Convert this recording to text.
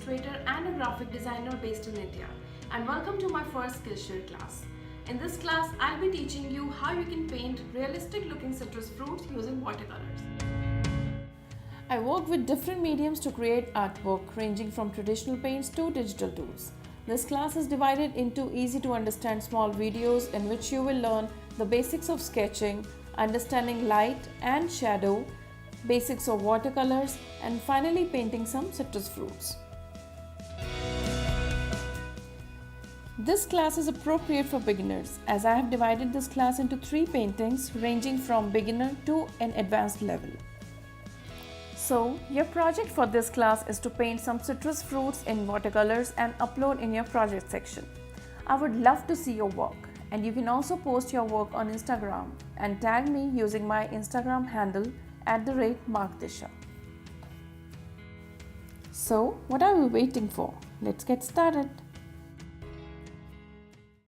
illustrator and a graphic designer based in India, and welcome to my first Skillshare class. In this class, I'll be teaching you how you can paint realistic looking citrus fruits using watercolors. I work with different mediums to create artwork ranging from traditional paints to digital tools. This class is divided into easy to understand small videos in which you will learn the basics of sketching, understanding light and shadow, basics of watercolors, and finally painting some citrus fruits. This class is appropriate for beginners as I have divided this class into 3 paintings ranging from beginner to an advanced level. So, your project for this class is to paint some citrus fruits in watercolors and upload in your project section. I would love to see your work, and you can also post your work on Instagram and tag me using my Instagram handle @markdisha. So, what are we waiting for? Let's get started.